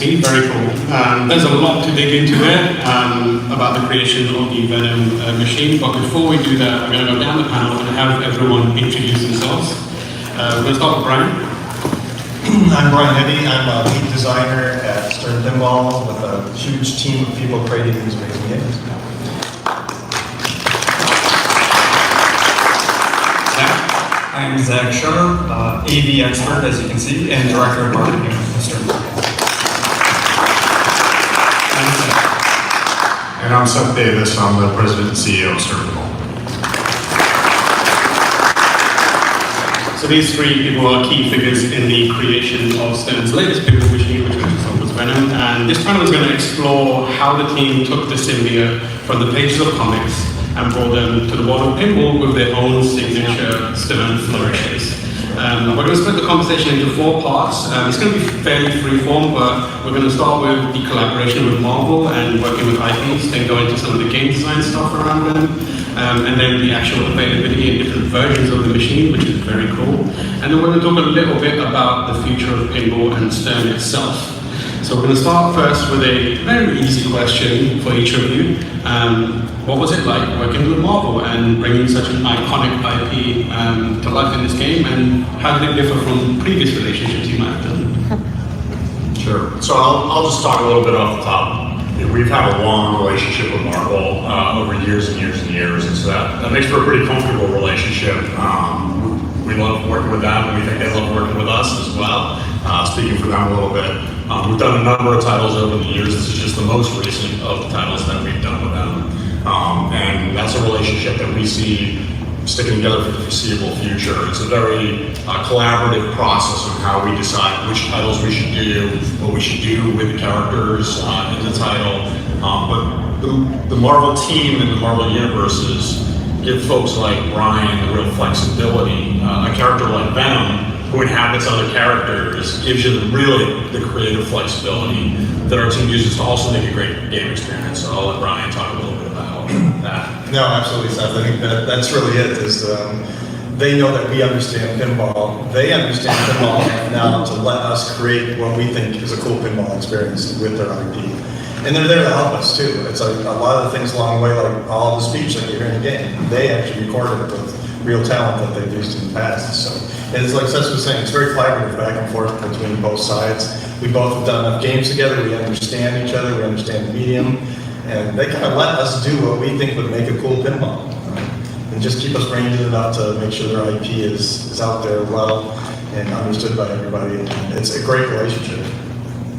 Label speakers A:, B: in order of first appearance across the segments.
A: See, very cool. There's a lot to dig into there about the creation of the Venom machine, but before we do that, we're going to go down the panel and have everyone introduce themselves. We're going to start with Brian.
B: I'm Brian Eddy. I'm a lead designer at Stern Pinball with a huge team of people creating these amazing games.
C: I'm Zach Sharp, AV expert, as you can see, and director of marketing at Stern.
D: And I'm Seth Davis. I'm the president and CEO of Stern Pinball.
A: So these three people are key figures in the creation of Stern's latest pinball machine, which was Venom. And this panel is going to explore how the team took the symbiote from the pages of comics and brought them to the world of pinball with their own signature Stern flourishes. We're going to split the conversation into 4 parts. It's going to be fairly freeform, but we're going to start with the collaboration with Marvel and working with IPs, then go into some of the game design stuff around them, and then the actual availability in different versions of the machine, which is very cool. And then we're going to talk a little bit about the future of pinball and Stern itself. So we're going to start first with a very easy question for each of you. What was it like working with Marvel and bringing such an iconic IP to life in this game, and how did it differ from previous relationships you might have done?
D: Sure. So I'll just talk a little bit off the top. We've had a long relationship with Marvel over years and years and years, and so that makes for a pretty comfortable relationship. We love working with them, and we think they love working with us as well. Speaking for them a little bit, we've done a number of titles over the years. This is just the most recent of the titles that we've done with them. And that's a relationship that we see sticking together for the foreseeable future. It's a very collaborative process of how we decide which titles we should do, what we should do with the characters in the title. But the Marvel team and the Marvel universes give folks like Brian the real flexibility. A character like Venom, who inhabits other characters, gives you the creative flexibility that our team uses to also make a great game experience. So I'll let Brian talk a little bit about that.
B: No, absolutely, Seth. I think that's really it. Is they know that we understand pinball. They understand pinball now to let us create what we think is a cool pinball experience with their IP. And they're there to help us too. It's like a lot of the things along the way, like all the speech that you hear in the game, they actually recorded it with real talent that they've used in the past. So it's like Seth was saying, it's very collaborative back and forth between both sides. We both have done enough games together, we understand each other, we understand the medium, and they kind of let us do what we think would make a cool pinball. And just keep us ranging enough to make sure their IP is out there well and understood by everybody. And it's a great relationship.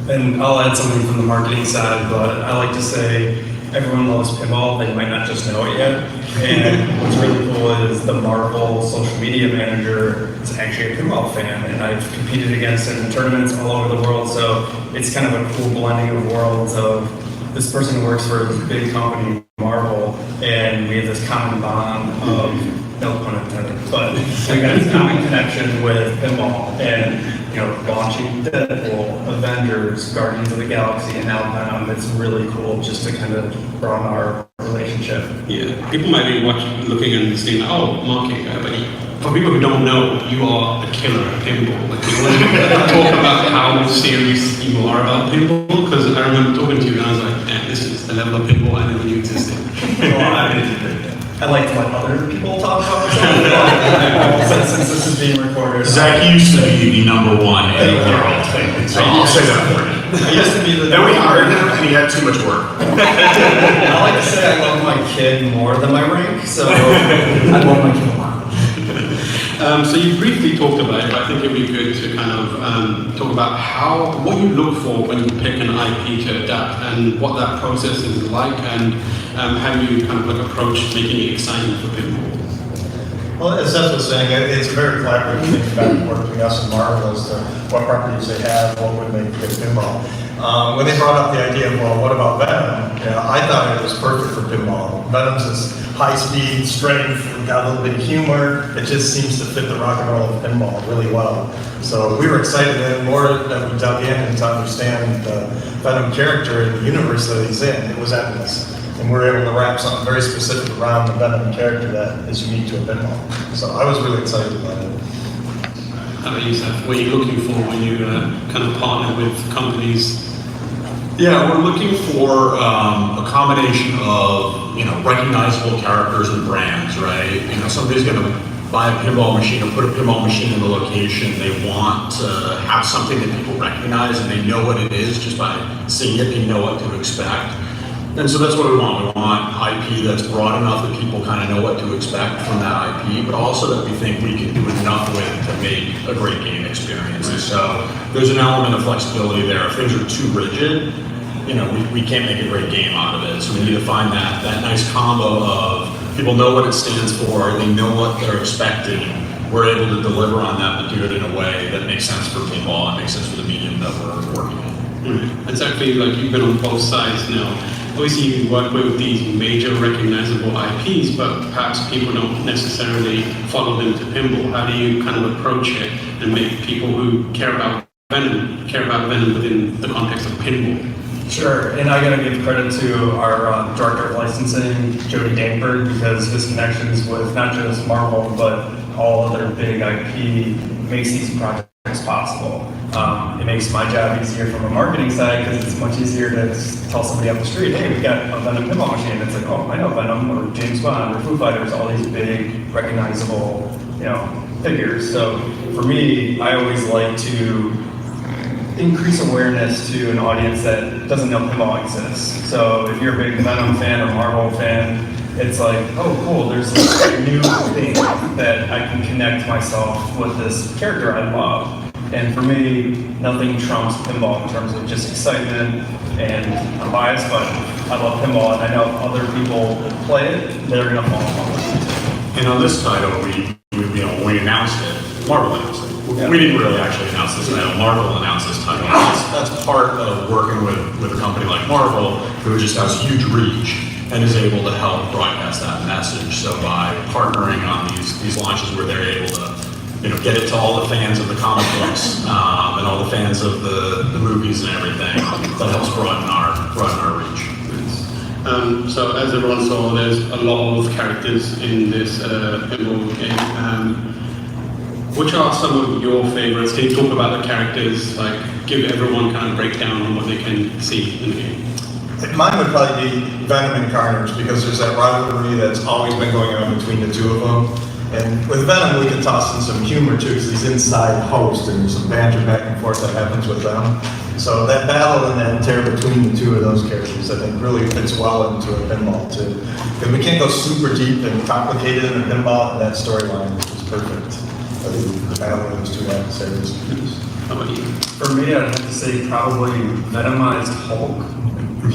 C: And I'll add something from the marketing side, but I like to say everyone loves pinball, they might not just know it yet. And what's really cool is the Marvel social media manager is actually a pinball fan, and I've competed against him in tournaments all over the world, so it's kind of a cool blending of worlds of this person works for this big company, Marvel, and we have this common bond of, no pun intended, but we got this common connection with pinball, and launching Deadpool, Avengers, Guardians of the Galaxy, and now Venom. It's really cool just to kind of broaden our relationship.
A: Yeah, people might be looking and seeing, oh, marketing, but for people who don't know, you are a killer at pinball. Like, you want to talk about how serious you are about pinball? Because I remember talking to you and I was like, man, this is the level of pinball I never knew existed.
C: I like to let other people talk about myself, since this is being recorded.
D: Zach used to be the #1 in the world, so I'll say that for you.
C: I used to be the.
D: Then we hired him, and he had too much work.
C: I like to say I love my kid more than my rank, so I love my kid a lot.
A: So you briefly talked about it, but I think it would be good to kind of talk about what you look for when you pick an IP to adapt, and what that process is like, and how you kind of approach making it exciting for pinball.
B: Well, as Seth was saying, it's a very collaborative thing back and forth between us and Marvel as to what properties they have, what would make good pinball. When they brought up the idea of, well, what about Venom? I thought it was perfect for pinball. Venom's this high speed, strength, got a little bit of humor. It just seems to fit the rock and roll of pinball really well. So we were excited, and more that we dug in and to understand the Venom character and the universe that he's in, it was endless. And we're able to wrap something very specific around the Venom character that is unique to a pinball. So I was really excited about it.
A: How about you, Seth? What are you looking for when you kind of partner with companies
D: Yeah, we're looking for a combination of, recognizable characters and brands, right? Somebody's going to buy a pinball machine or put a pinball machine in the location. They want to have something that people recognize and they know what it is just by seeing it. They know what to expect. And so that's what we want. We want IP that's broad enough that people kind of know what to expect from that IP, but also that we think we can do enough with to make a great game experience. And so there's an element of flexibility there. If things are too rigid, we can't make a great game out of it. So we need to find that nice combo of people know what it stands for, they know what they're expecting. We're able to deliver on that, but do it in a way that makes sense for pinball and makes sense for the medium that we're working in.
A: Exactly, like you've been on both sides now. Obviously, you work with these major recognizable IPs, but perhaps people don't necessarily follow them to pinball. How do you kind of approach it and make people who care about Venom within the context of pinball?
C: Sure, and I gotta give credit to our director of licensing, Jody Dankberg, because his connections with not just Marvel, but all other big IP makes these projects possible. It makes my job easier from a marketing side because it's much easier to tell somebody up the street, hey, we got a Venom pinball machine. It's like, oh, I know Venom or James Bond or Foo Fighters, all these big recognizable, figures. So for me, I always like to increase awareness to an audience that doesn't know pinball exists. So if you're a big Venom fan or Marvel fan, it's like, oh cool, there's this new thing that I can connect myself with this character I love. And for me, nothing trumps pinball in terms of just excitement, and I'm biased, but I love pinball, and I know other people that play it, they're gonna fall in love with it.
D: And on this title, when we announced it, Marvel announced it.
C: Yeah.
D: We didn't really actually announce this title. Marvel announced this title. That's part of working with a company like Marvel, who just has huge reach and is able to help broadcast that message. So by partnering on these launches where they're able to get it to all the fans of the comic books and all the fans of the movies and everything, that helps broaden our reach.
A: So as everyone saw, there's a lot of characters in this pinball game. Which are some of your favorites? Can you talk about the characters? Like, give everyone kind of breakdown on what they can see in the game.
B: Mine would probably be Venom and Carnage, because there's that rivalry that's always been going on between the two of them. And with Venom, we can toss in some humor too, because he's inside host, and there's some banter back and forth that happens with them. So that battle and that tear between the two of those characters, I think, really fits well into a pinball too. Because we can't go super deep and complicated in a pinball, and that storyline is perfect. I think the battle of those two adversaries.
A: How about you?
C: For me, I'd have to say probably Venomized Hulk,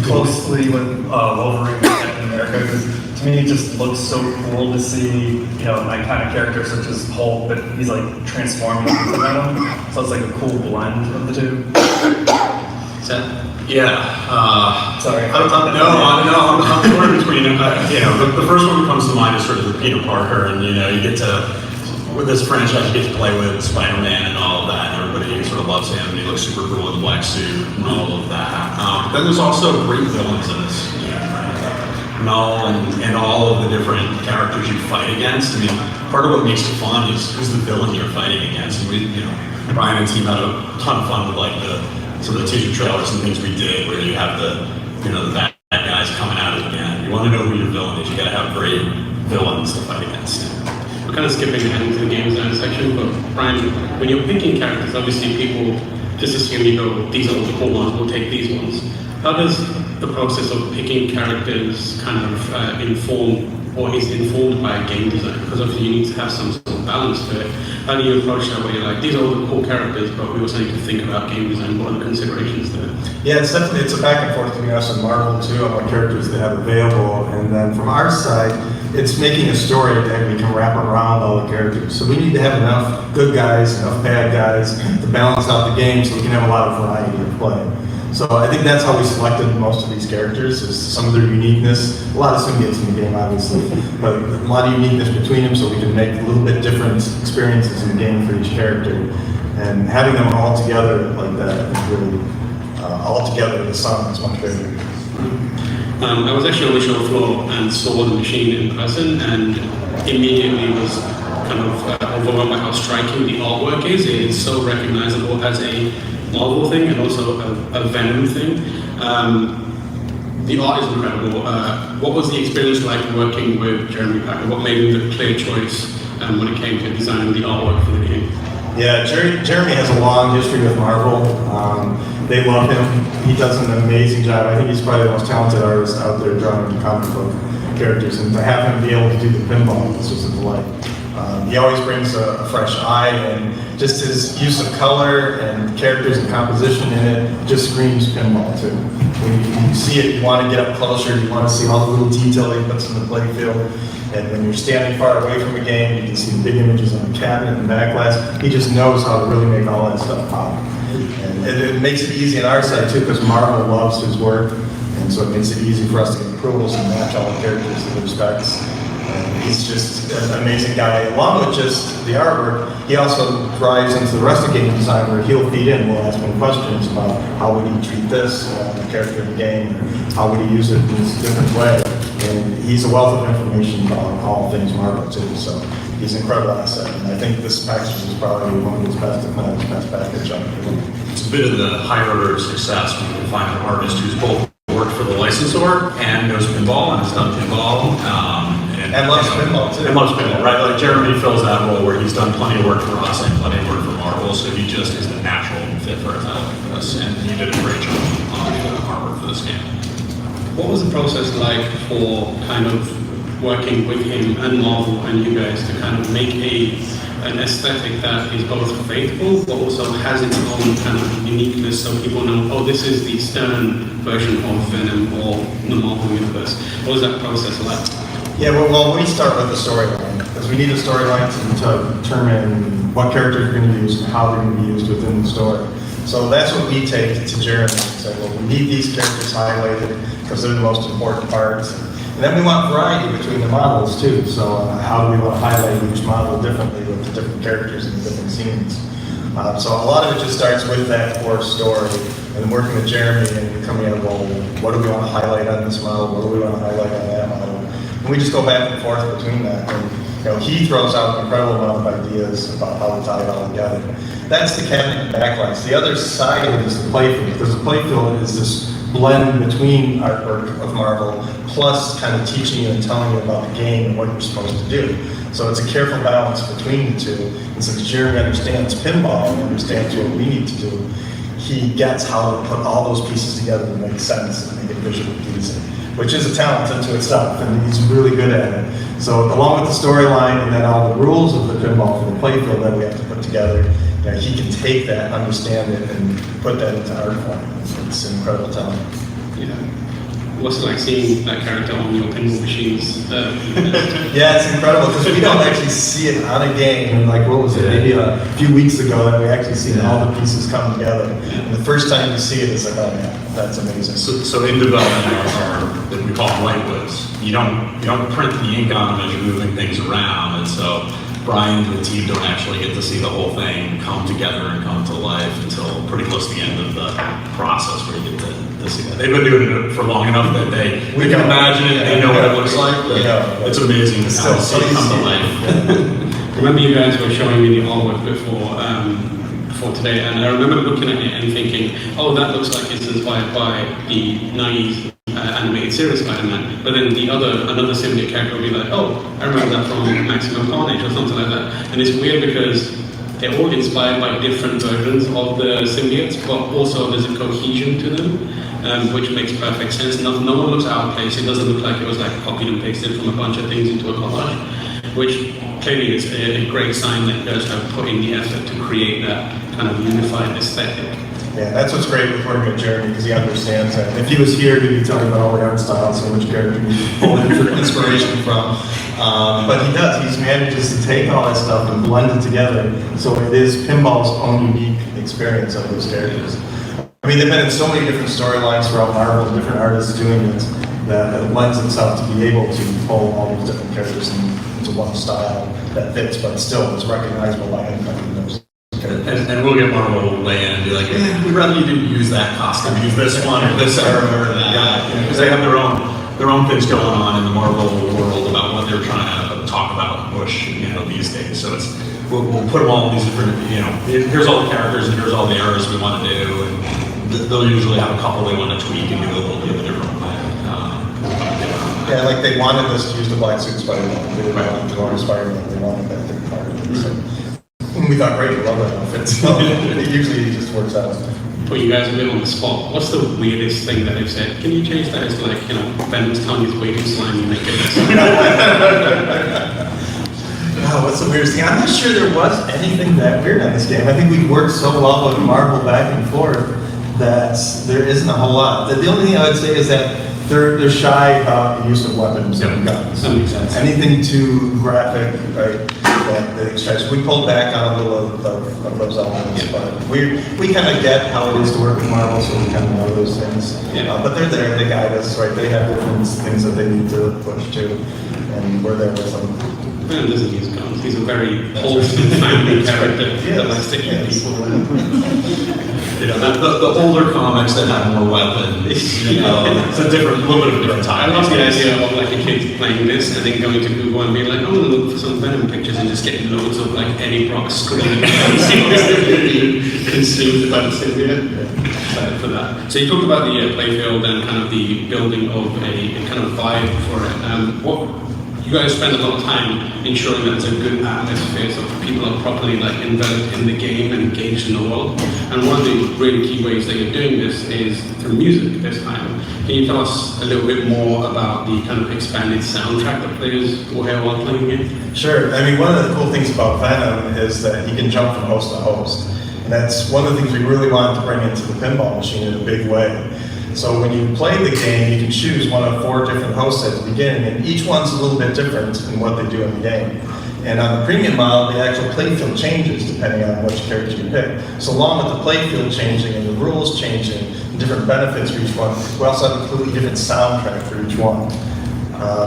C: closely with Wolverine and Captain America, because to me it just looks so cool to see, an iconic character such as Hulk, but he's like transforming into Venom, so it's like a cool blend of the two.
A: Seth?
D: Yeah.
C: Sorry.
D: I'm torn between them. The first one that comes to mind is sort of the Peter Parker, and you get to, with this franchise, you get to play with Spider-Man and all of that, and everybody sort of loves him, and he looks super cool in the black suit and all of that. Then there's also great villains in this game, right? Null and all of the different characters you fight against. I mean, part of what makes it fun is who's the villain you're fighting against. And Brian and team had a ton of fun with some of the teaser trailers and things we did, where you have the bad guys coming out again. You want to know who your villain is. You got to have great villains to fight against.
A: We're kind of skipping ahead into the game design section, but Brian, when you're picking characters, obviously people just assume you go, these are the cool ones, we'll take these ones. How does the process of picking characters kind of inform, or is informed by game design? Because obviously you need to have some sort of balance to it. How do you approach that where you're like, these are all the cool characters, but we also need to think about game design, what are the considerations there?
B: Yeah, it's a back and forth between us and Marvel too, on what characters they have available. And then from our side, it's making a story that we can wrap around all the characters. So we need to have enough good guys, enough bad guys to balance out the game so we can have a lot of variety of play. So I think that's how we selected most of these characters, is some of their uniqueness. A lot of symbiotes in the game, obviously, but a lot of uniqueness between them so we can make a little bit different experiences in the game for each character. And having them all together like that is really, all together in the sum is much better.
A: I was actually on the show floor and saw the machine in person, and immediately was kind of overwhelmed by how striking the artwork is. It is so recognizable as a Marvel thing and also a Venom thing. The art is incredible. What was the experience like working with Jeremy Packer? What made him the clear choice when it came to designing the artwork for the game?
B: Yeah, Jeremy has a long history with Marvel. They love him. He does an amazing job. I think he's probably the most talented artist out there drawing comic book characters. And to have him be able to do the pinball is just a delight. He always brings a fresh eye, and just his use of color and characters and composition in it just screams pinball too. When you see it, you want to get up closer, you want to see all the little detail he puts in the play field. And when you're standing far away from a game, you can see the big images on the cabinet and back glass. He just knows how to really make all that stuff pop. And it makes it easy on our side too, because Marvel loves his work, and so it makes it easy for us to get approvals and match all the characters to their specs. And he's just an amazing guy. Along with just the artwork, he also drives into the rest of game design, where he'll feed in. We'll ask him questions about how would he treat this character in the game, or how would he use it in this different way. And he's a wealth of information about all things Marvel too. So he's an incredible asset. And I think this package is probably one of his best, if not his best package.
D: It's a bit of the high order of success when you can find an artist who's both worked for the licensor and knows pinball and has done pinball.
B: And loves pinball too.
D: And loves pinball, right? Like Jeremy fills that role where he's done plenty of work for us and plenty of work for Marvel, so he just is the natural fit for a title like this. And he did a great job on artwork for this game.
A: What was the process like for kind of working with him and Marvel and you guys to kind of make an aesthetic that is both faithful but also has its own kind of uniqueness, so people know, oh, this is the Stern version of Venom or the Marvel Universe? What was that process like?
B: Yeah, well, we start with the storyline, because we need a storyline to determine what characters we're going to use and how they're going to be used within the story. So that's what we take to Jeremy and say, well, we need these characters highlighted because they're the most important parts. And then we want variety between the models too. So how do we want to highlight each model differently with the different characters and the different scenes? So a lot of it just starts with that core story and working with Jeremy and coming up, well, what do we want to highlight on this model? What do we want to highlight on that model? And we just go back and forth between that. And he throws out an incredible amount of ideas about how to tie it all together. That's the cabinet backlights. The other side of it is the playfield, because the playfield is this blend between artwork of Marvel plus kind of teaching you and telling you about the game and what you're supposed to do. So it's a careful balance between the two. And since Jeremy understands pinball and understands what we need to do, he gets how to put all those pieces together to make sense and make it visually pleasing, which is a talent unto itself, and he's really good at it. So along with the storyline and then all the rules of the pinball for the playfield that we have to put together, he can take that, understand it, and put that into art form. It's an incredible talent.
A: Yeah. What's it like seeing that character on your pinball machines?
B: Yeah, it's incredible because we don't actually see it on a game. And like, what was it? Maybe a few weeks ago that we actually seen all the pieces come together. And the first time you see it, it's like, oh yeah, that's amazing.
D: So in development are that we call light whips. You don't print the ink on them as you're moving things around, and so Brian and the team don't actually get to see the whole thing come together and come to life until pretty close to the end of the process where you get to see that. They've been doing it for long enough that they can imagine it, they know what it looks like, but it's amazing to kind of see it come to life.
A: Remember you guys were showing me the artwork before today, and I remember looking at it and thinking, oh, that looks like it's inspired by the 90s animated series Spider-Man, but then another symbiote character will be like, oh, I remember that from Maximum Carnage or something like that. And it's weird because they're all inspired by different versions of the symbiotes, but also there's a cohesion to them, which makes perfect sense. No one looks out of place. It doesn't look like it was like copied and pasted from a bunch of things into a collage, which clearly is a great sign that you guys have put in the effort to create that kind of unified aesthetic.
B: Yeah, that's what's great with working with Jeremy, because he understands that. If he was here, he'd be telling about all the art styles and which character he's pulling inspiration from. But he does. He manages to take all that stuff and blend it together, so it is pinball's own unique experience of those characters. I mean, they've been in so many different storylines throughout Marvel, different artists doing it, that it lends itself to be able to pull all these different characters into one style that fits, but still is recognizable by anybody who knows.
D: And we'll get Marvel to weigh in and be like, we'd rather you didn't use that costume, use this one or this era or that. Because they have their own things going on in the Marvel world about what they're trying to talk about push, these days. So we'll put them all in these different, here's all the characters and here's all the errors we want to do, and they'll usually have a couple they want to tweak and do a little bit of a different way.
B: Yeah, like they wanted us to use the black suit Spider-Man. They didn't want to go Spider-Man. They wanted that third part of it. So we thought, great, we love that outfit. So it usually just works out.
A: Put you guys a bit on the spot. What's the weirdest thing that they've said? Can you change that? It's like, Venom's tongue is way too slimy, make it less.
B: Oh, what's the weirdest thing? I'm not sure there was anything that weird on this game. I think we worked so well with Marvel back and forth that there isn't a whole lot. The only thing I would say is that they're shy about the use of weapons and guns.
A: That makes sense.
B: Anything too graphic, right? That extras. We pulled back on a little of those elements, but we kind of get how it is to work with Marvel, so we kind of know those things. But they're there, they guide us, right? They have different things that they need to push to, and we're there with them.
A: Venom doesn't use guns. He's a very wholesome family character that likes to eat people.
D: The older comics that have more weapons, it's a little bit of a different
A: I
D: time.
A: love the idea of like a kid playing this and then going to Google and being like, I'm gonna look for some Venom pictures and just getting loads of like Eddie Brock screaming and seeing what's consumed by the symbiote. Excited for that. So you talked about the playfield and kind of the building of a kind of vibe for it. You guys spend a lot of time ensuring that it's a good atmosphere so people are properly like enveloped in the game and engaged in the world. And one of the really key ways that you're doing this is through music this time. Can you tell us a little bit more about the kind of expanded soundtrack that players will hear while playing it?
B: Sure. I mean, one of the cool things about Venom is that he can jump from host to host. And that's one of the things we really wanted to bring into the pinball machine in a big way. So when you play the game, you can choose one of 4 different hosts at the beginning, and each one's a little bit different in what they do in the game. And on the premium model, the actual playfield changes depending on which character you pick. So along with the playfield changing and the rules changing, and different benefits for each one, we also have a completely different soundtrack for each one.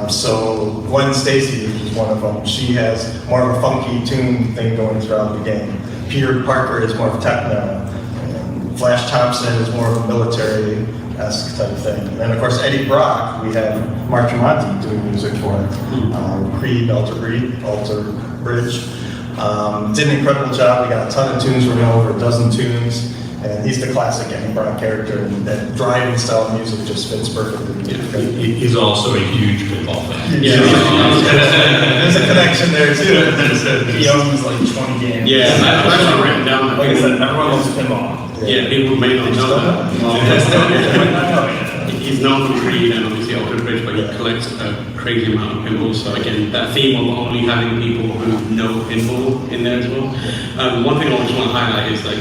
B: So Gwen Stacy, which is one of them, she has more of a funky tune thing going throughout the game. Peter Parker is more of techno. And Flash Thompson is more of a military-esque type thing. And of course, Eddie Brock, we have Mark Tremonti doing music for it. Creed, Alter Bridge. Did an incredible job. We got a ton of tunes. We're now over a dozen tunes. And he's the classic Eddie Brock character, and that driving style of music just fits perfectly.
D: He's also a huge pinball fan.
A: Yeah.
B: There's a connection there too.
C: He owns like 20 games.
A: Yeah, I've actually written down.
C: Like I said, everyone loves pinball.
A: Yeah, people may not know that. He's known for Creed and obviously Alter Bridge, but he collects a crazy amount of pinballs. So again, that theme of only having people who know pinball in there as well. One thing I just want to highlight is like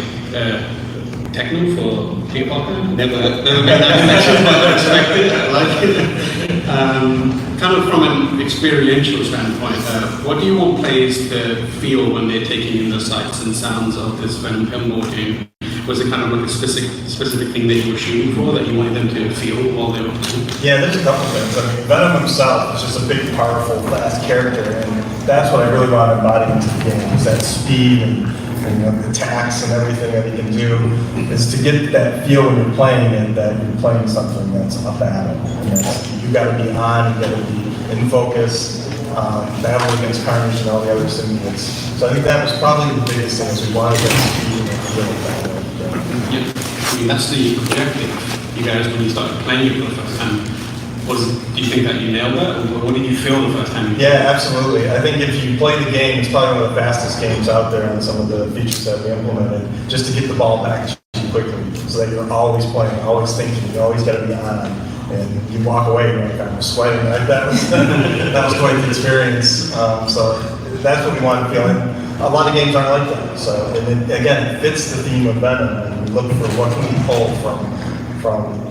A: techno for Peter Parker. Never made that connection, but I expected. I like it. Kind of from an experiential standpoint, what do you want players to feel when they're taking in the sights and sounds of this Venom Pinball game? Was it kind of like a specific thing that you were shooting for, that you wanted them to feel while they were playing?
B: Yeah, there's a couple things. I mean, Venom himself is just a big, powerful, fast character, and that's what I really want to embody into the game, is that speed and attacks and everything that he can do, is to get that feel when you're playing it, that you're playing something that's a battle. You got to be on, you got to be in focus, battle against Carnage and all the other symbiotes. So I think that was probably the biggest thing, is we wanted that speed and feel that way.
A: Yeah, I mean, that's the objective. You guys, when you started playing it for the first time, do you think that you nailed that? Or what did you feel the first time?
B: Yeah, absolutely. I think if you play the game, it's probably one of the fastest games out there on some of the features that we implemented, just to get the ball back to you quickly, so that you're always playing, always thinking, you always got to be on, and you walk away and you're like, I'm sweating. That was quite the experience. So that's what we wanted to feel. And a lot of games aren't like that. So, and again, it fits the theme of Venom, and we look for what can we pull from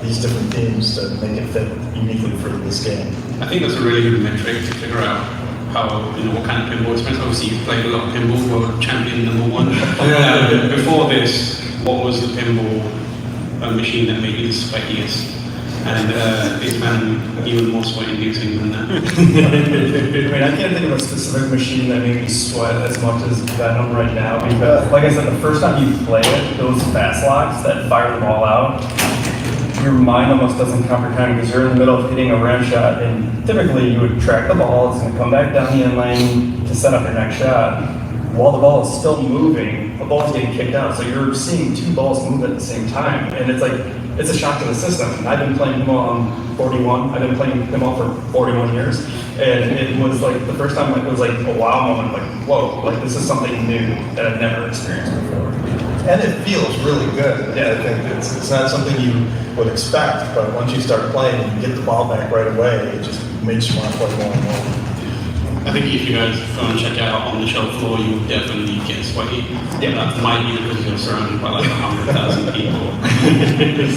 B: these different themes to make it fit uniquely for this game.
A: I think that's a really good metric to figure out how, what kind of pinball experience. Obviously, you've played a lot of pinball, you're champion #1. Before this, what was the pinball machine that made you the sweatiest? And is Venom even more sweat-inducing than that?
C: I mean, I can't think of a specific machine that made me sweat as much as Venom right now, because, like I said, the first time you play it, those fast locks that fire the ball out, your mind almost doesn't comprehend because you're in the middle of hitting a ram shot, and typically you would track the ball, it's going to come back down the end lane to set up your next shot. While the ball is still moving, the ball is getting kicked out, so you're seeing two balls move at the same time, and it's like, it's a shock to the system. And I've been playing pinball, I'm 41, I've been playing pinball for 41 years, and it was like, the first time it was like a wow moment, like, whoa, like this is something new that I've never experienced before.
B: And it feels really good.
C: Yeah.
B: I think it's not something you would expect, but once you start playing and you get the ball back right away, it just makes you want to play more and more.
A: I think if you guys go and check it out on the show floor, you will definitely get sweaty. Yeah, that might be because you're surrounded by like 100,000 people.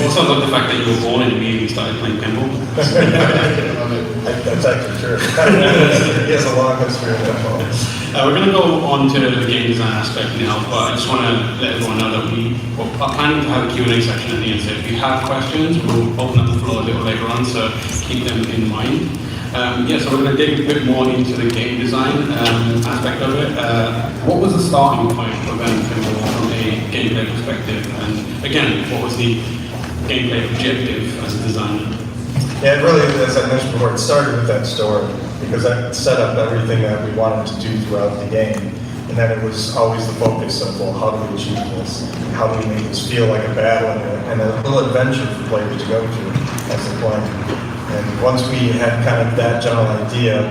A: Also, I love the fact that you were born and immediately started playing pinball.
B: That's actually true. He has a long history of pinball.
A: We're going to go on to the game design aspect now, but I just want to let everyone know that we are planning to have a Q&A section at the end. So if you have questions, we'll open up the floor a little later on, so keep them in mind. So we're going to dig a bit more into the game design aspect of it. What was the starting point for Venom Pinball from a gameplay perspective? And again, what was the gameplay objective as a designer?
B: Yeah, it really, as I mentioned before, it started with that story, because that set up everything that we wanted to do throughout the game. And then it was always the focus of, well, how do we achieve this? How do we make this feel like a battle and a little adventure for players to go through as they're playing? And once we had kind of that general idea,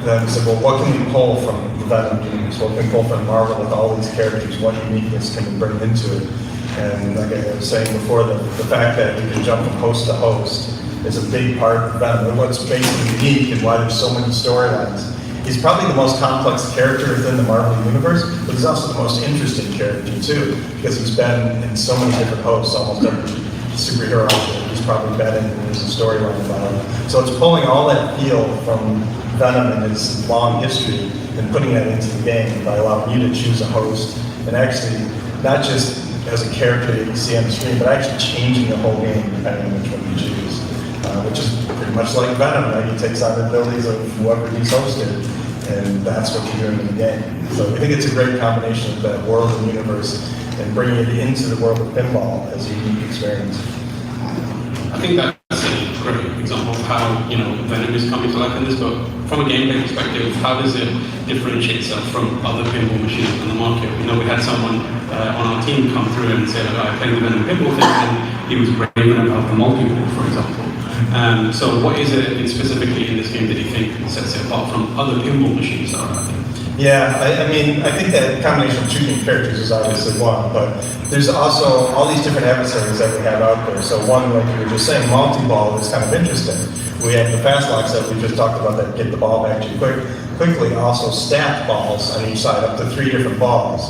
B: then we said, well, what can we pull from the Venom games? What can we pull from Marvel with all these characters? What uniqueness can we bring into it? And like I was saying before, the fact that we can jump from host to host is a big part of Venom. And what's makes him unique and why there's so many storylines. He's probably the most complex character within the Marvel universe, but he's also the most interesting character too, because he's been in so many different hosts, almost every superhero out there. He's probably been in, and there's a storyline about him. So it's pulling all that feel from Venom and his long history and putting that into the game by allowing you to choose a host and actually not just as a character that you see on the screen, but actually changing the whole game depending on which one you choose. Which is pretty much like Venom, right? He takes on the abilities of whoever he's hosted, and that's what you're doing in the game. So I think it's a great combination of that world and universe and bringing it into the world of pinball as a unique experience.
A: I think that's a great example of how, Venom is coming to life in this, but from a gameplay perspective, how does it differentiate itself from other pinball machines on the market? We had someone on our team come through and say, I played the Venom pinball thing, and he was raving about the multi-ball, for example. So what is it specifically in this game that you think sets it apart from other pinball machines that are out there?
B: Yeah, I think that combination of choosing characters is obviously one, but there's also all these different adversaries that we have out there. So one, like you were just saying, multi-ball is kind of interesting. We have the fast locks that we just talked about that get the ball back to you quickly, also stacked balls on each side, up to 3 different balls.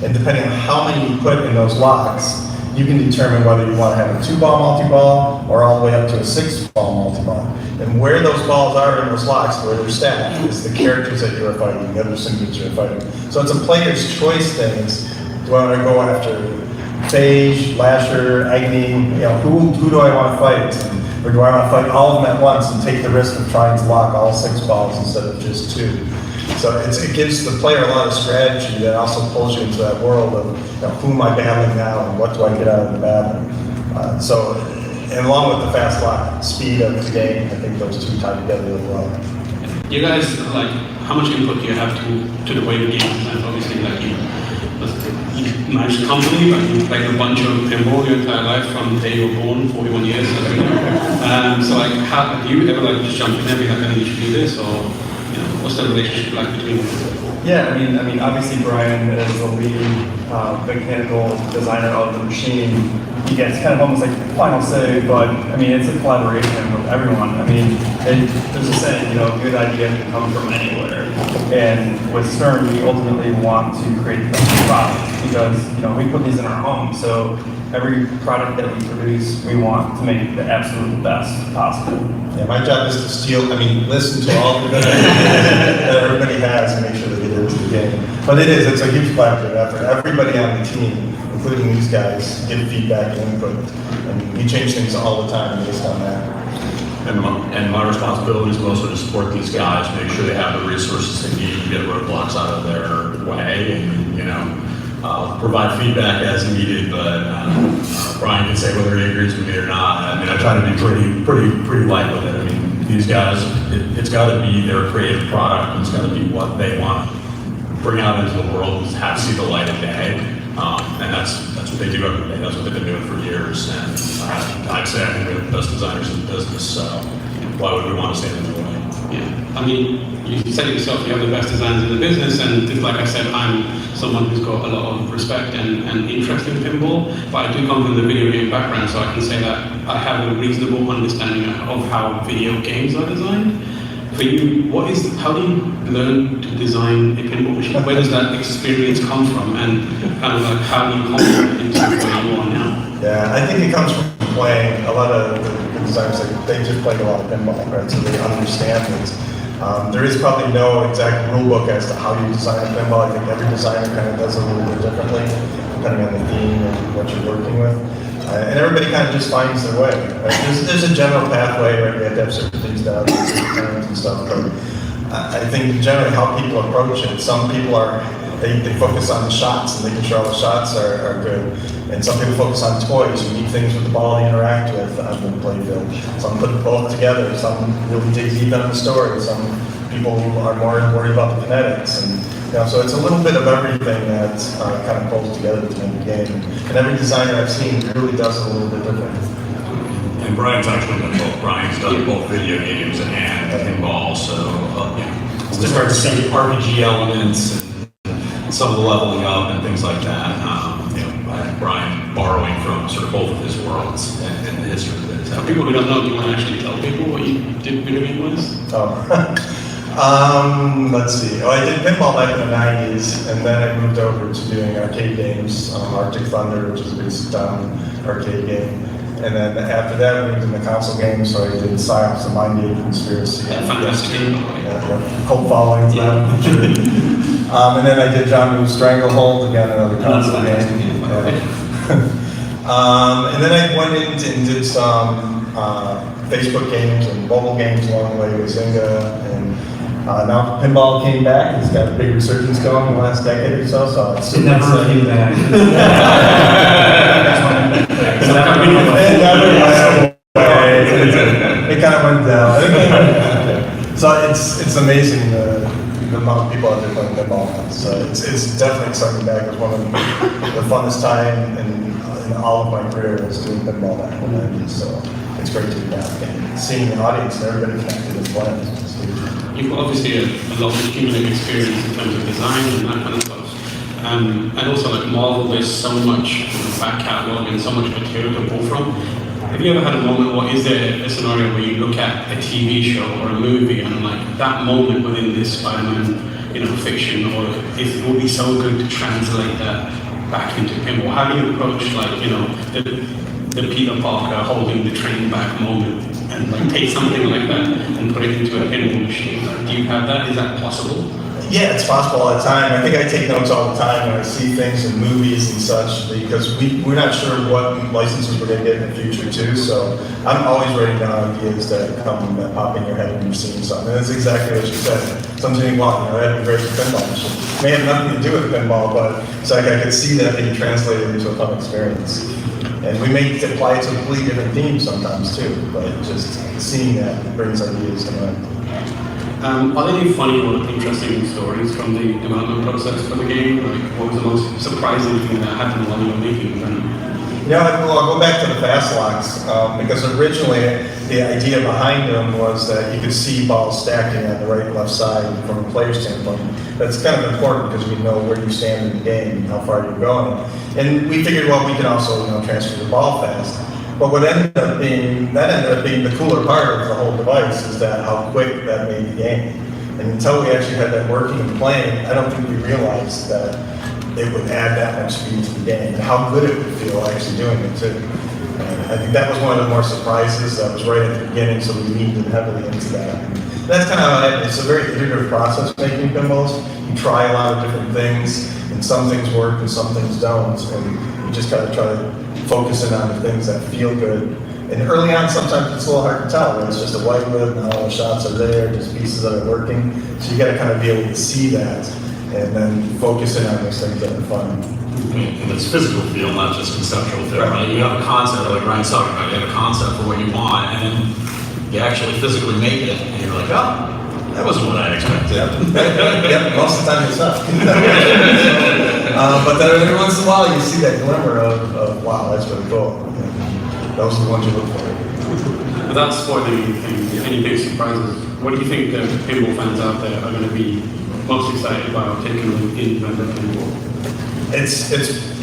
B: And depending on how many you put in those locks, you can determine whether you want to have a 2-ball multi-ball or all the way up to a 6-ball multi-ball. And where those balls are in those locks, where they're stacked, is the characters that you're fighting, the other symbiotes you're fighting. So it's a player's choice thing. Do I want to go after Phage, Lasher, Agni? Who do I want to fight? Or do I want to fight all of them at once and take the risk of trying to lock all 6 balls instead of just 2? So it gives the player a lot of strategy that also pulls you into that world of who am I battling now and what do I get out of the battle. And along with the fast lock speed of the game, I think those two tie together really well.
A: You guys, how much input do you have to the way the game is designed? Obviously, you managed a company, but you played a bunch of pinball your entire life from the day you were born, 41 years. How do you ever just jump in and be like, I think you should do this, or what's the relationship like between them?
C: Yeah, I mean, obviously Brian is the lead mechanical designer of the machine. He gets kind of almost like the final say, but I mean, it's a collaboration with everyone. I mean, there's a saying, good idea can come from anywhere. And with Stern, we ultimately want to create the best product because, we put these in our home. So every product that we produce, we want to make the absolute best possible.
B: Yeah, my job is to listen to all the good ideas that everybody has and make sure that it is the game. But it's a huge collaborative effort. Everybody on the team, including these guys, give feedback and input. And we change things all the time based on that.
D: And my responsibility is mostly to support these guys, make sure they have the resources they need to get roadblocks out of their way, and provide feedback as needed, but Brian can say whether he agrees with me or not. I mean, I try to be pretty light with it. I mean, these guys, it's got to be their creative product, and it's got to be what they want to bring out into the world and have see the light of day. And that's what they do every day. That's what they've been doing for years. And I'd say I think they're the best designers in the business. So why would we want to stand in their way?
A: Yeah, I mean, you said it yourself, you have the best designers in the business, and like I said, I'm someone who's got a lot of respect and interest in pinball, but I do come from the video game background, so I can say that I have a reasonable understanding of how video games are designed. For you, how do you learn to design a pinball machine? Where does that experience come from, and kind of like how do you complement it into where you are now?
B: Yeah, I think it comes from playing. A lot of the designers, they just played a lot of pinball, right? So they understand it. There is probably no exact rule book as to how you design a pinball. I think every designer kind of does it a little bit differently, depending on the theme and what you're working with. And everybody kind of just finds their way. Right? There's a general pathway, right? We have to have certain things down, certain terms and stuff. But I think generally how people approach it, some people they focus on the shots and making sure all the shots are good. And some people focus on toys, unique things with the ball to interact with on the playfield. Some put both together, some really dig deep into the story, some people are more worried about the kinetics. And so it's a little bit of everything that kind of pulls together to make a game. And every designer I've seen really does it a little bit different.
D: And Brian's actually done both. Brian's done both video games and pinball, so it's just hard to see RPG elements and some of the leveling up and things like that. Brian borrowing from sort of both of his worlds and the history of it.
A: For people who don't know, do you want to actually tell people what you did video game-wise?
B: Let's see. I did pinball back in the 90s, and then I moved over to doing arcade games, Arctic Thunder, which is a basic arcade game. And then after that, we moved into console games, so I did Psyops, the Mind Game Conspiracy.
A: Yeah, fantastic game.
B: Yeah, cult followings now. And then I did John Woo's Stranglehold, again, another console game. And then I went in and did some Facebook games and mobile games along the way with Zynga. And now pinball came back. It's got a big resurgence going in the last decade or so. So it's
C: It never came back.
B: It kind of went down. So it's amazing the amount of people out there playing pinball now. So it's definitely exciting back. It was one of the funnest time in all of my career was doing pinball back in the 90s. So it's great to be back and seeing the audience and everybody connected as one.
A: You've got obviously a lot of cumulative experience in terms of design and that kind of stuff. And also like Marvel, there's so much back catalog and so much material to pull from. Have you ever had a moment, or is there a scenario where you look at a TV show or a movie and like that moment within this Spider-Man, fiction, or it would be so good to translate that back into pinball? How do you approach the Peter Parker holding the train back moment and like take something like that and put it into a pinball machine? Do you have that? Is that possible?
B: Yeah, it's possible all the time. I think I take notes all the time when I see things in movies and such because we're not sure what licenses we're going to get in the future too. So I'm always writing down ideas that come that pop in your head when you're seeing something. And that's exactly what you said. Something you want, that'd be great for pinball machine. May have nothing to do with pinball, but it's like I could see that being translated into a fun experience. And we may apply it to a completely different theme sometimes too, but just seeing that brings ideas to mind.
A: Are there any funny or interesting stories from the development process for the game? Like, what was the most surprising thing that happened while you were making them?
B: I'll go back to the fast locks because originally the idea behind them was that you could see balls stacking on the right and left side from a player standpoint. That's kind of important because we know where you stand in the game and how far you're going. And we figured, we can also transfer the ball fast. But what ended up being the cooler part of the whole device is that how quick that made the game. And until we actually had that working and playing, I don't think we realized that it would add that much speed to the game and how good it would feel actually doing it too. And I think that was one of the more surprises that was right at the beginning, so we leaned heavily into that. And that's kind of how it's a very iterative process making pinballs. You try a lot of different things, and some things work and some things don't. And you just gotta try to focus in on the things that feel good. And early on, sometimes it's a little hard to tell. When it's just a white wood and all the shots are there, just pieces that are working. So you got to kind of be able to see that. and then focusing on those things that are fun.
D: And it's physical feel, not just conceptual feel, right? You have a concept, like Ryan's talking about, you have a concept for what you want, and then you actually physically make it, and you're like, oh, that wasn't what I expected.
B: Yeah, most of the time it's not. But then every once in a while you see that glimmer of wow, that's really cool. Those are the ones you look for.
A: Without spoiling any big surprises, what do you think the pinball fans out there are going to be most excited about taking in Venom Pinball?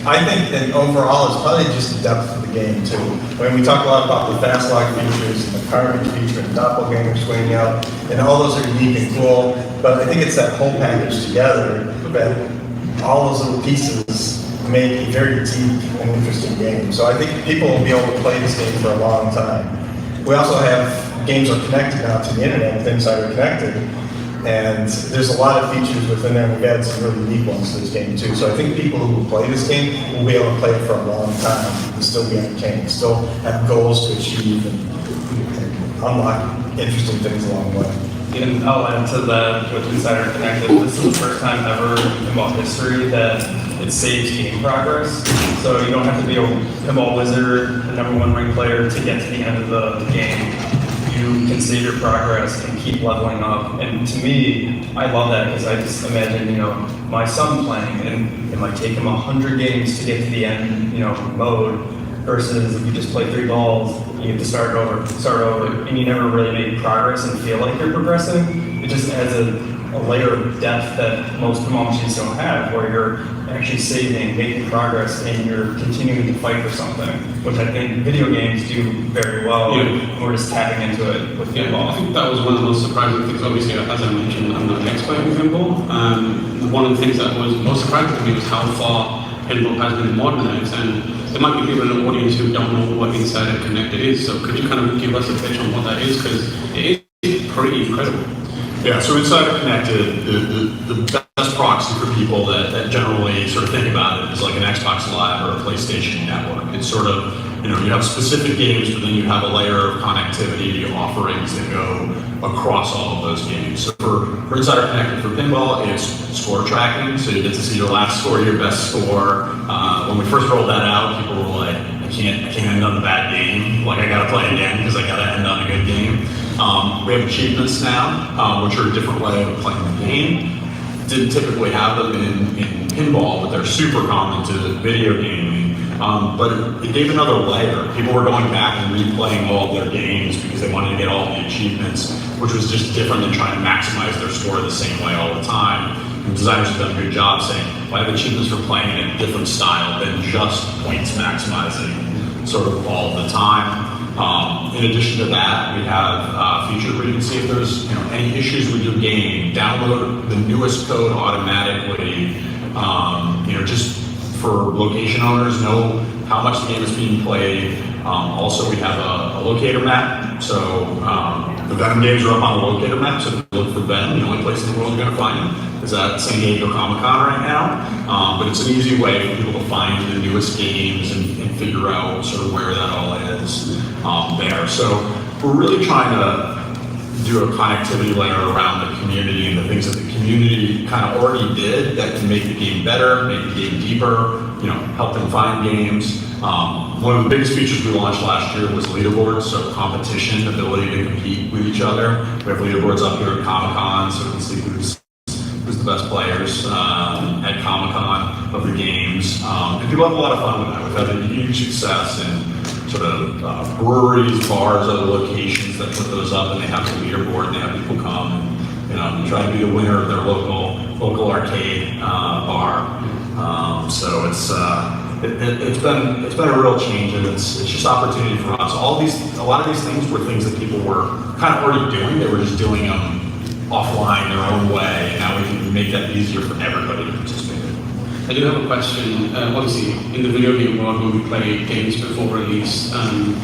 B: I think that overall it's probably just the depth of the game too. When we talk a lot about the fast lock features and the carving feature and doppelganger swinging out, and all those are unique and cool, but I think it's that whole package together that all those little pieces make a very deep and interesting game. So I think people will be able to play this game for a long time. We also have games are connected now to the internet with Insider Connected, and there's a lot of features within there. We've added some really unique ones to this game too. So I think people who will play this game will be able to play it for a long time and still be entertained, still have goals to achieve and unlock interesting things along the way.
C: And I'll add to that with Insider Connected. This is the first time ever in pinball history that it saves game progress. So you don't have to be a pinball wizard, the #1 ranked player, to get to the end of the game. You can save your progress and keep leveling up. And to me, I love that because I just imagine, my son playing, and it might take him 100 games to get to the end, mode, versus if you just play 3 balls, you have to start over, and you never really make progress and feel like you're progressing. It just adds a layer of depth that most pinball machines don't have, where you're actually saving, making progress, and you're continuing to fight for something, which I think video games do very well.
A: Yeah.
C: And we're just tapping into it with
A: Yeah,
C: pinball.
A: I think that was one of the most surprising things. Obviously, as I mentioned, I'm not an expert in pinball. One of the things that was most surprising to me was how far pinball has been modernized, and there might be people in the audience who don't know what Insider Connected is. So could you kind of give us a pitch on what that is? Because it is pretty incredible.
D: Yeah, so Insider Connected, the best proxy for people that generally sort of think about it is like an Xbox Live or a PlayStation Network. It's sort of, you have specific games, but then you have a layer of connectivity offerings that go across all of those games. So for Insider Connected for pinball, it's score tracking, so you get to see your last score, your best score. When we first rolled that out, people were like, I can't end on a bad game. Like, I gotta play again because I gotta end on a good game. We have achievements now, which are a different way of playing the game. Didn't typically have them in pinball, but they're super common to video gaming. But it gave another layer. People were going back and replaying all of their games because they wanted to get all the achievements, which was just different than trying to maximize their score the same way all the time. And designers have done a good job saying, well, I have achievements for playing in a different style than just points maximizing sort of all the time. In addition to that, we have features where you can see if there's any issues with your game. Download the newest code automatically. Just for location owners, know how much the game is being played. Also, we have a locator map. So the Venom games are up on a locator map. So if you look for Venom, the only place in the world you're going to find them is at San Diego Comic-Con right now. But it's an easy way for people to find the newest games and figure out sort of where that all is there. So we're really trying to do a connectivity layer around the community and the things that the community kind of already did that can make the game better, make the game deeper, help them find games. One of the biggest features we launched last year was leaderboards, so competition, ability to compete with each other. We have leaderboards up here at Comic-Con, so we can see who's the best players at Comic-Con of the games. And people have a lot of fun with that. We've had a huge success in sort of breweries, bars, other locations that put those up, and they have the leaderboard, and they have people come and try to be the winner of their local arcade bar. So it's been a real change, and it's just opportunity for us. A lot of these things were things that people were kind of already doing. They were just doing them offline their own way, and now we can make that easier for everybody to participate.
A: I do have a question. Obviously, in the video game world, when we play games before release, and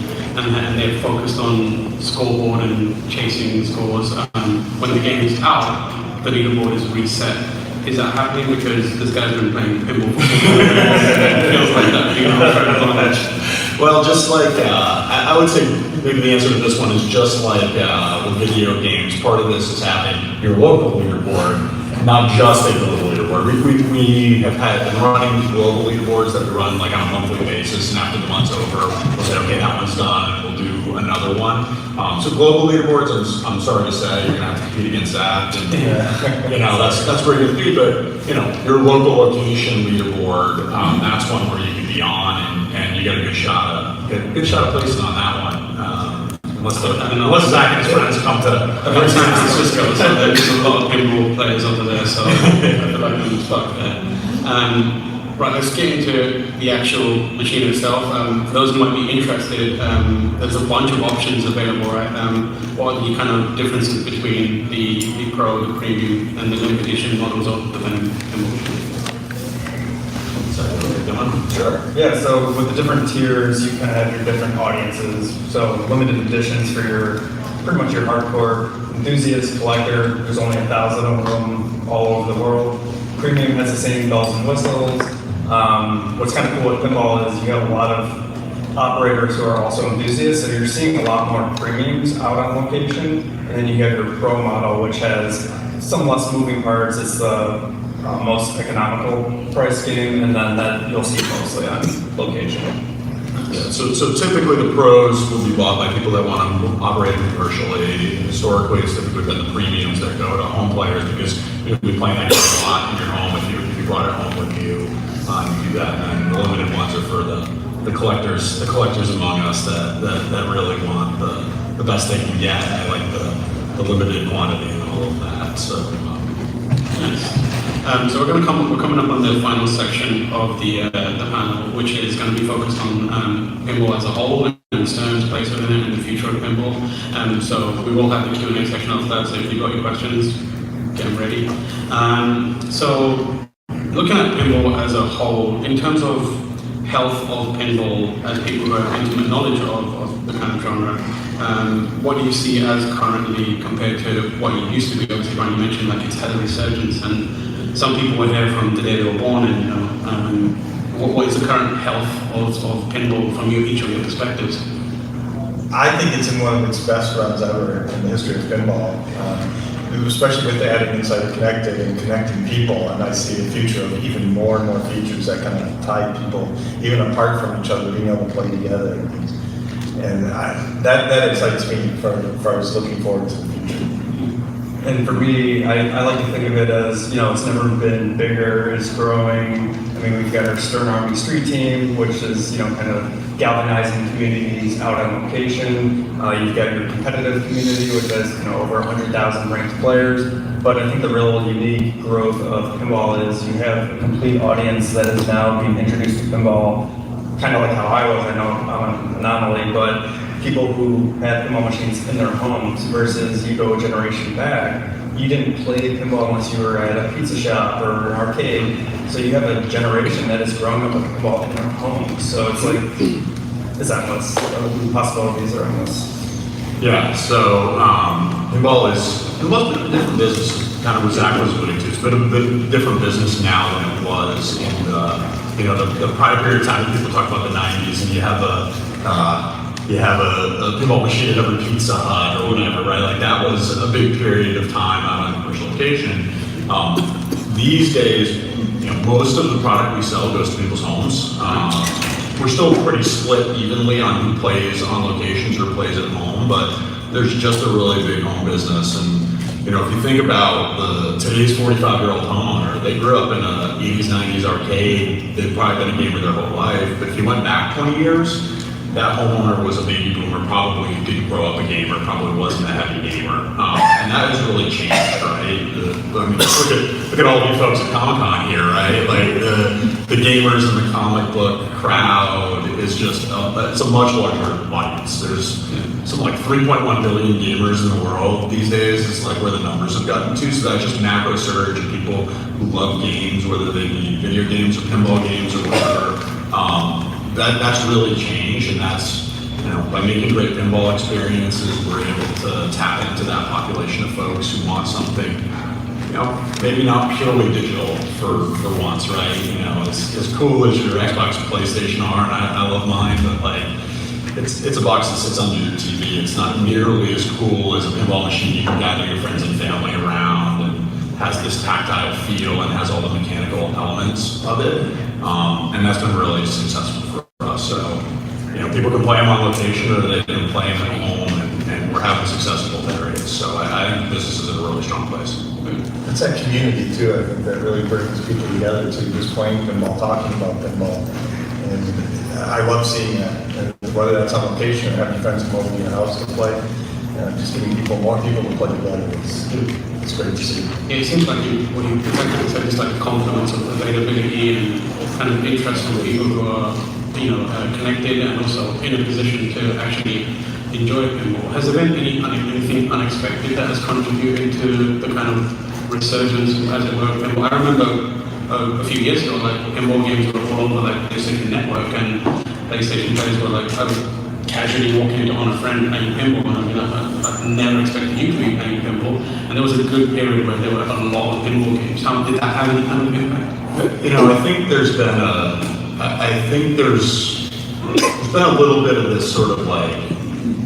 A: they're focused on scoreboard and chasing scores, when the game is out, the leaderboard is reset. Is that happening because this guy's been playing pinball for 4 years? It feels like that being on advantage.
D: Well, just like, I would say maybe the answer to this one is just like with video games. Part of this is having your local leaderboard, not just a global leaderboard. leaderboard. We have been running global leaderboards that we run like on a monthly basis, and after the month's over, we'll say, okay, that one's done, and we'll do another one. So global leaderboards, I'm sorry to say, you're gonna have to compete against that, and you know that's where you're gonna be. But you know, your local location leaderboard, that's one where you can be on, and you get a good shot of placing on that one. Unless Zach and his friends come to
A: San Francisco, so there's a lot of pinball players over there, so I feel like I'm stuck there. Right, let's get into the actual machine itself. For those who might be interested, there's a bunch of options available, right? What are the kind of differences between the Pro, the Premium, and the limited edition models of the Venom pinball machine?
C: Sure. Yeah, so with the different tiers, you kind of have your different audiences. So limited editions for pretty much your hardcore enthusiast collector. There's only 1,000 of them all over the world. Premium has the same bells and whistles. What's kind of cool with pinball is you have a lot of operators who are also enthusiasts, so you're seeing a lot more premiums out on location. And then you have your Pro model, which has some less moving parts. It's the most economical price game, and then that you'll see mostly on location.
D: Yeah, so typically the pros will be bought by people that want to operate commercially. Historically, it's typically been the premiums that go to home players because you'll be playing that game a lot in your home if you brought it home with you. You do that, and the limited ones are for the collectors among us that really want the best they can get. I like the limited quantity and all of that. So.
A: Nice. So we're coming up on the final section of the panel, which is going to be focused on pinball as a whole and Stern's place within it and the future of pinball. So we will have the Q&A section after that. So if you've got your questions, get them ready. So looking at pinball as a whole, in terms of health of pinball, as people who have intimate knowledge of the kind of genre, what do you see as currently compared to what it used to be? Obviously, Brian, you mentioned like it's had a resurgence, and some people were here from the day they were born, and you know, what is the current health of pinball from each of your perspectives?
B: I think it's in one of its best runs ever in the history of pinball, especially with the added Insider Connected and connecting people. And I see the future of even more and more features that kind of tie people even apart from each other, being able to play together. And that excites me as far as looking forward to the future.
C: And for me, I like to think of it as, you know, it's never been bigger, it's growing. I mean, we've got our Stern Army Street Team, which is, you know, kind of galvanizing communities out on location. You've got your competitive community, which has, you know, over 100,000 ranked players. But I think the real unique growth of pinball is you have a complete audience that is now being introduced to pinball, kind of like how I was. I know I'm an anomaly, but people who had pinball machines in their homes versus you go a generation back, you didn't play pinball unless you were at a pizza shop or an arcade. So you have a generation that is growing up with pinball in their homes. So it's like, it's endless. The possibilities are endless.
D: Yeah, so pinball's been a different business, kind of what Zach was alluding to. It's been a bit different business now than it was in the prior period of time. People talk about the 90s, and you have a pinball machine at every Pizza Hut or whatever, right? Like that was a big period of time out on commercial location. These days, you know, most of the product we sell goes to people's homes. We're still pretty split evenly on who plays on locations or plays at home, but there's just a really big home business. And you know, if you think about today's 45-year-old homeowner, they grew up in a 80s, 90s arcade. They've probably been a gamer their whole life. But if you went back 20 years, that homeowner was a baby boomer, probably didn't grow up a gamer, probably wasn't a heavy gamer. And that has really changed, right? I mean, look at all of you folks at Comic-Con here, right? Like the gamers in the comic book crowd is just, it's a much larger audience. There's some like 3.1 billion gamers in the world these days. It's like where the numbers have gotten to. So that's just macro surge of people who love games, whether they be video games or pinball games or whatever. That's really changed, and that's, you know, by making great pinball experiences, we're able to tap into that population of folks who want something, you know, maybe not purely digital for once, right? You know, as cool as your Xbox and PlayStation are, and I love mine, but like, it's a box that sits under your TV. It's not nearly as cool as a pinball machine you can gather your friends and family around, and has this tactile feel and has all the mechanical elements of it. And that's been really successful for us. So, people can play them on location or they can play them at home, and we're having success in both areas. So I think the business is in a really strong place.
B: It's that community too, I think, that really brings people together to just playing pinball, talking about pinball. And I love seeing that, and whether that's on location or having friends come over to your house to play, just giving more people to play together. It's great to see.
A: Yeah, it seems like what you exactly said is like a confluence of availability and kind of interest from people who are, connected and also in a position to actually enjoy pinball. Has there been anything unexpected that has contributed to the kind of resurgence, as it were, of pinball? I remember a few years ago, like pinball games were all over like PlayStation Network, and PlayStation players were like, I was casually walking into on a friend playing pinball, and I'd be like, I never expected you to be playing pinball. And there was a good period where there were a lot of pinball games. How did that have any kind of impact?
D: I think there's been there's been a little bit of this sort of like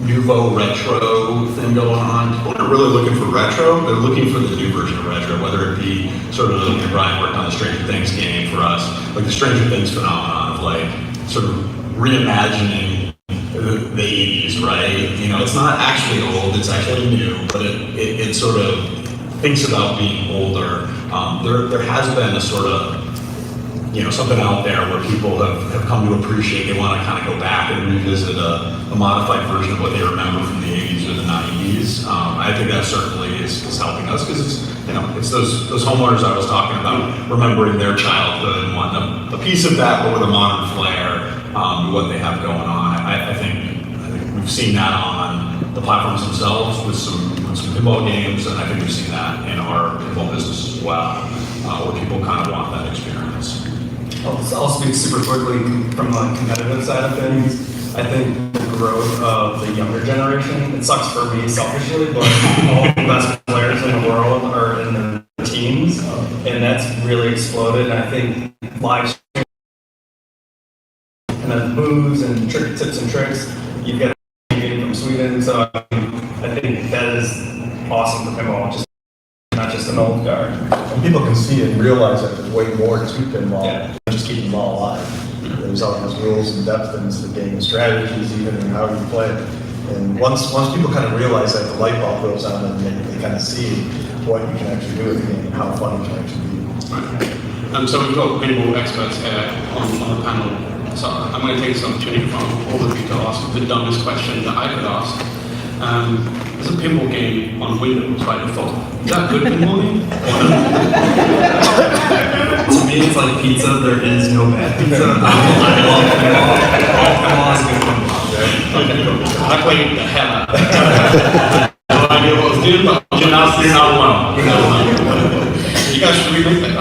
D: nouveau retro thing going on. People aren't really looking for retro, they're looking for the new version of retro, whether it be sort of, Brian worked on the Stranger Things game for us, like the Stranger Things phenomenon of like sort of reimagining the 80s, right? It's not actually old, it's actually new, but it sort of thinks about being older. There has been a sort of, something out there where people have come to appreciate, they want to kind of go back and revisit a modified version of what they remember from the 80s or the 90s. I think that certainly is helping us, because it's those homeowners I was talking about, remembering their childhood and wanting a piece of that, but with a modern flair, what they have going on. I think we've seen that on the platforms themselves with some pinball games, and I think we've seen that in our pinball business as well, where people kind of want that experience.
C: I'll speak super quickly from the competitive side of things. I think the growth of the younger generation, it sucks for me selfishly, but all the best players in the world are in their teens, and that's really exploded. And I think live streaming and then moves and tips and tricks, you've got a game from Sweden, so I think that is awesome for pinball, not just an old guard.
B: And people can see and realize that there's way more to pinball than just keeping them all alive. There's all those rules and depth into the game, and strategies even, and how you play it. And once people kind of realize that, the light bulb goes on, and they kind of see what you can actually do with the game and how fun it can actually be.
A: So we've got pinball experts here on the panel. So I'm going to take this opportunity from all of you to ask the dumbest question that I could ask. There's a pinball game on Windows by default. Is that a good pinball game?
C: To me, it's like pizza. There is no bad pizza. I love pinball. All pinball is good pinball.
A: Okay, cool. I played the hell out of it. No idea what I was doing, but
D: You're not alone.
A: you guys should remake that.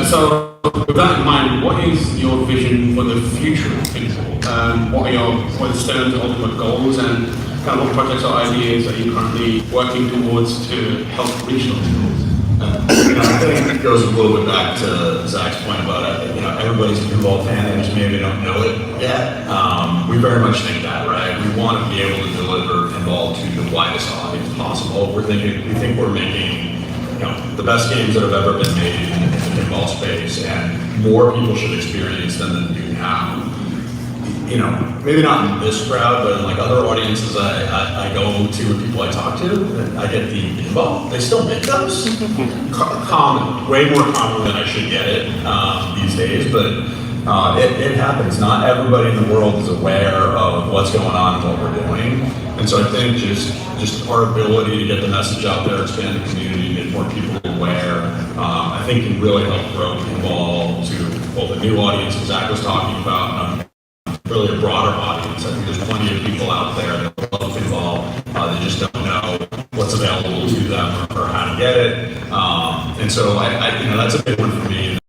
A: So, with that in mind, what is your vision for the future of pinball? What are Stern's ultimate goals, and kind of what projects or ideas are you currently working towards to help reach those goals?
D: I think it goes a little bit back to Zach's point about it. Everybody's a pinball fan, and just maybe don't know it yet. We very much think that, right? We want to be able to deliver pinball to the widest audience possible. We think we're making the best games that have ever been made in the pinball space, and more people should experience them than do now. Maybe not in this crowd, but in like other audiences I go to and people I talk to, and I get the pinball. They still make those. Common, way more common than I should get it these days, but it happens. Not everybody in the world is aware of what's going on and what we're doing. And so I think just our ability to get the message out there, expand the community, make more people aware, I think can really help grow pinball to both a new audience, as Zach was talking about, really a broader audience. I think there's plenty of people out there that love pinball. They just don't know what's available to them or how to get it. And so I that's a big one for me.